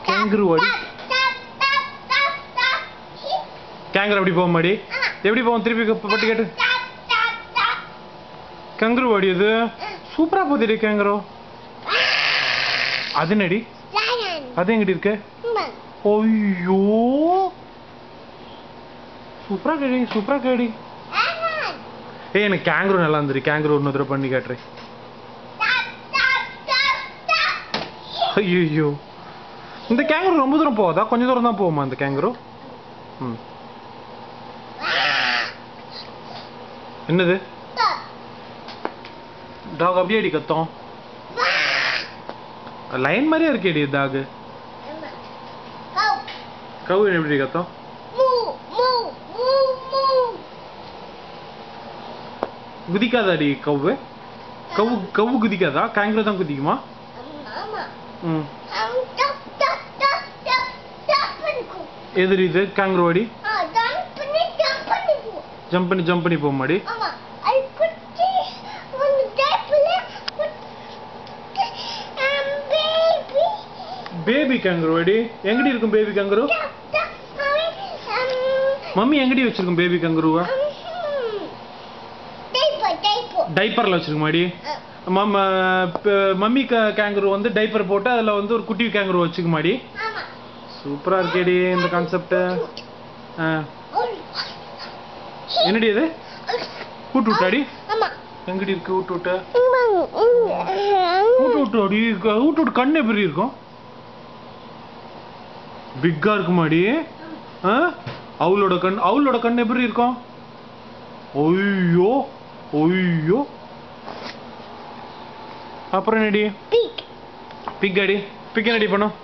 kangaroo ஓடி kangaroo அப்படி போக மாடி எப்படி போவோம் திருப்பி பட்டு கேட்டு kangaroo ஓடி இது சூப்பரா போகுது kangaroo அது என்னடி அது எங்கடி இருக்கு ஐயோ சூப்பரா கேடி ஏய் எனக்கு kangaroo நல்லா இருந்துரு kangaroo இன்னொரு தடவை பண்ணி காட்டுறேன் ஐயோ இந்த kangaroo ரொம்ப தூரம் போகாதா கொஞ்சம் தூரம் தான் போகுமா இந்த kangaroo என்னது டாக் அப்படியே அடி கத்தோம் லைன் மாதிரியே இருக்கேடி டாக் கவு எப்படி கத்தோம் குதிக்காதாடி கவு கவு குதிக்காதா kangaroo தான் குதிக்குமா எதிரி இது kangaroo அடி ஜம்ப் பண்ணி போக மாடி பேபி kangaroo அடி எங்கடி இருக்கும் பேபி kangaroo மம்மி எங்கடி வச்சிருக்கும் பேபி kangaroo டைப்பர்ல வச்சிருக்குமாடி மம்மி kangaroo வந்து டைப்பர் போட்டு அதுல வந்து ஒரு குட்டி kangaroo வச்சுக்குமாடி சூப்பரா இருக்கேடி இந்த கான்செப்ட் என்னடி இது ஊட்டுட்டாடி எங்கடி இருக்கு ஊட்டு அடி ஊட்டு கண்ணு எப்படி இருக்கும் பிக்கா இருக்குமாடி அவளோட கண்ணு எப்படி இருக்கும் ஐயோ அப்புறம் என்னடி பிக் அடி பிக் என்னடி பண்ணும்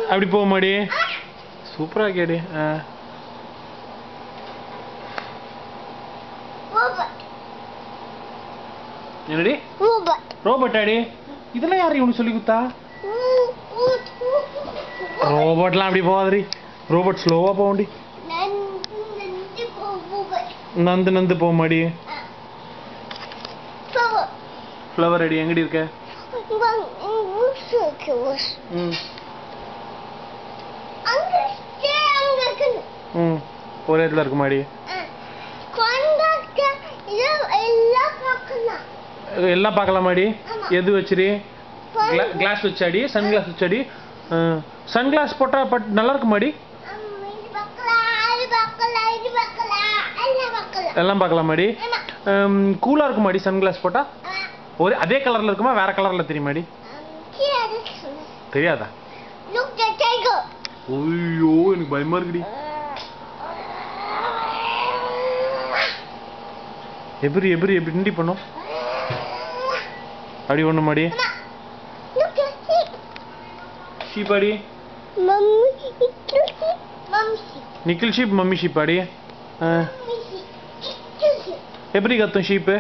அப்படி போக மாடி சூப்பரா கேடி என்னடி ரோபோட் அடி இதெல்லாம் யாரு இவனு சொல்லி கொடுத்தா ரோபோட்லாம் அப்படி போகாதடி ரோபோட் ஸ்லோவா போகண்டி நந்து போக மாடி ஃப்ளவர் அடி எங்கடி இருக்க ஒரே இடத்துல இருக்கு மாடி எல்லாம் பார்க்கலாம் மாடி எது வச்சிரு கிளாஸ் வச்சாடி சன் கிளாஸ் வச்சாடி சன் கிளாஸ் போட்டா நல்லா இருக்கு மாடி எல்லாம் பார்க்கலாம் மாடி கூலா இருக்கும் மாடி சன் கிளாஸ் போட்டா ஒரே அதே கலர்ல இருக்குமா வேற கலர்ல தெரியுமாடி தெரியாதா ஐயோ எனக்கு பயமா இருக்குடி எப்படி பண்ணும் அப்படி ஒண்ணு மாடி ஷீப் அடி நிக்கில் ஷீப் மம்மி ஷீப் அடி எப்படி கத்தும் ஷீப்பு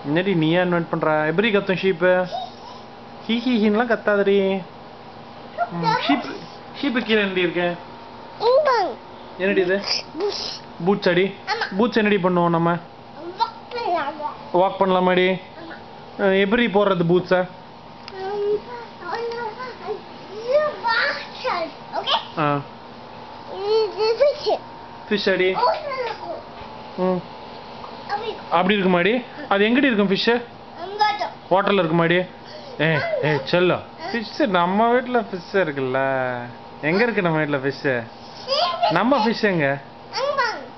என்னடி நீயா இன்வென்ட் பண்ற எப்படி கத்தும் ஷீப்பு ஹீஹீஹின்லாம் கத்தாதடி ஷீப்பு கீழே என்னடி இருக்கு என்னடி இது பூட்ஸ் அடி பூட்ஸ் என்னடி பண்ணுவோம் நம்ம வாக் பண்ணலாமாடி எப்படி போடுறது பூட்ஸை ஃபிஷ் அடி அப்படி இருக்குமாடி அது எங்கடி இருக்கும் ஃபிஷ் வாட்டர்ல இருக்குமாடி செல்லம் ஃபிஷ் நம்ம வீட்டில் ஃபிஷ் இருக்குல்ல எங்க இருக்கு நம்ம வீட்டில் ஃபிஷ் நம்ம ஃபிஷ் எங்க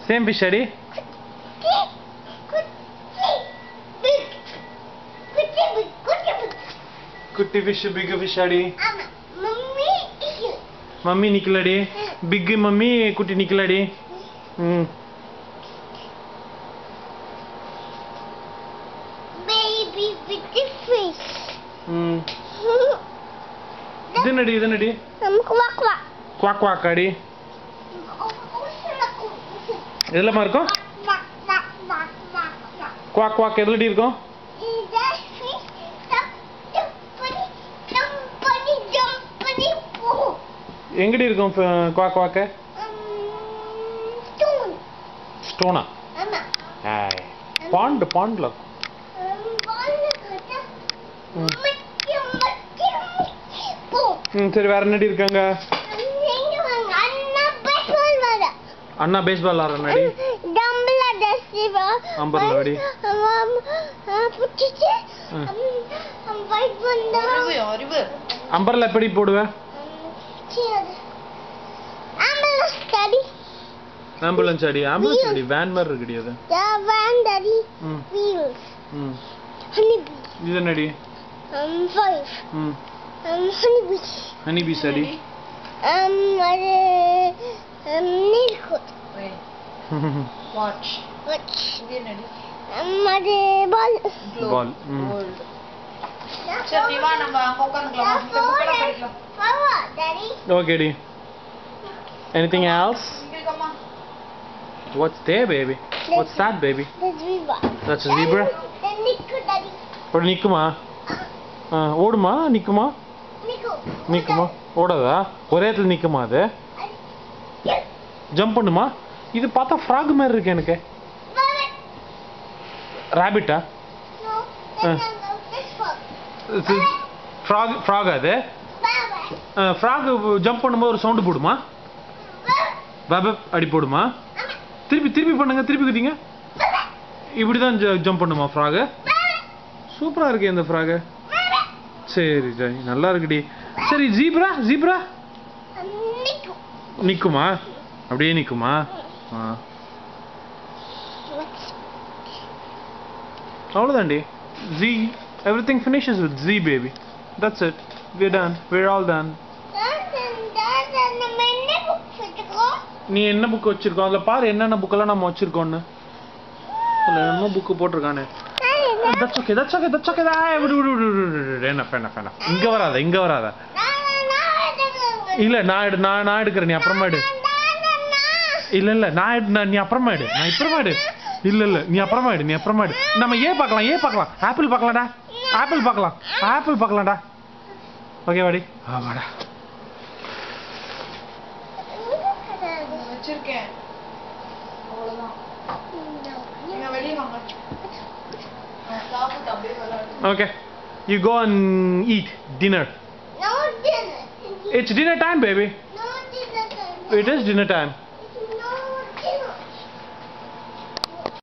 சேம் ஃபிஷ் அடி குட்டி ஃபிஷ் பிக் ஃபிஷ் அடி மம்மி நிக்கலடி பிக் மம்மி குட்டி நிக்கலடி baby with the fish இதனடி குவாக் குவாக் அடி எதுலமா இருக்கும் குவாக் குவாக் எதுலடி இருக்கும் எங்கடி இருக்கும் குவாக் குவாக் ஸ்டோனா ஏய் பாண்ட்ல சரி வேற என்னடி இருக்காங்க அண்ணா பேஸ்பால் விளாடுறாடி அம்பர்ல அடி அம்பர்ல எப்படி போடுவேன் ஆம்புலன்ஸ் அடி ஆம்புலன்ஸ் அடி வேன் மாதிரி இருக்குடி அது வேன் டாடி வீல்ஸ் ஹனிபி இது என்னடி 5 ஹனிபி ஹனிபி அடி அது நீல்குட் வாட்ச் இது என்னடி அது பால் சரி நீ வா நம்ம அங்க உட்கார்ந்துக்கலாம் இந்த புக்கெல்லாம் படிக்கலாம் டாடி okay டி anything else what's there baby what's that baby that's a zebra ஒரு நிக்குமா ஓடுமா நிக்குமா நிக்குமா ஓடாதா ஒரே இடத்துல நிக்குமா அது ஜம்ப் பண்ணுமா இது பார்த்தா ஃப்ராக் மாதிரி இருக்கு எனக்கு ராபிட்டா ஃப்ராக் அது ஃப்ராக் ஜம்ப் பண்ணும்போது ஒரு சவுண்டு போடுமா பபப் அடி போடுமா திருப்பி பண்ணுங்க திருப்பி குதிங்க இப்படிதான் ஜம்ப் பண்ணுமா ஃப்ராக் சூப்பரா இருக்கு இந்த ஃப்ராக் சரி ஜாய் நல்லா இருக்குடி சரி ஜீப்ரா நிக்குமா அப்படியே நிக்குமா அவ்வளவுதான்டி Z everything finishes with Z baby that's it we're done we're all done நீ என்ன புக் வச்சிருக்கோம் அதுல பாரு என்னென்ன புக்கெல்லாம் நம்ம வச்சிருக்கோம்னு அதுல என்ன புக் போட்டிருக்கானே that's okay என்ன இங்க வராத இல்ல நான் எடுக்கிறேன் நீ அப்புறமா எடு இல்ல நீ அப்புறமா எடு நான் இப்பறமா எடு இல்ல நீ அப்புறமா எடு நம்ம பார்க்கலாம் ஆப்பிள் பார்க்கலாம்டா ஆப்பிள் பார்க்கலாம்டா ஓகே வாடி வாடா வச்சிருக்கேன் அவ்வளவுதான் நீங்க வெளிய வாங்க சாப்பிட்டு அப்படியே விளையாடு okay you go and eat dinner No dinner. it's dinner time baby No dinner time. it is dinner time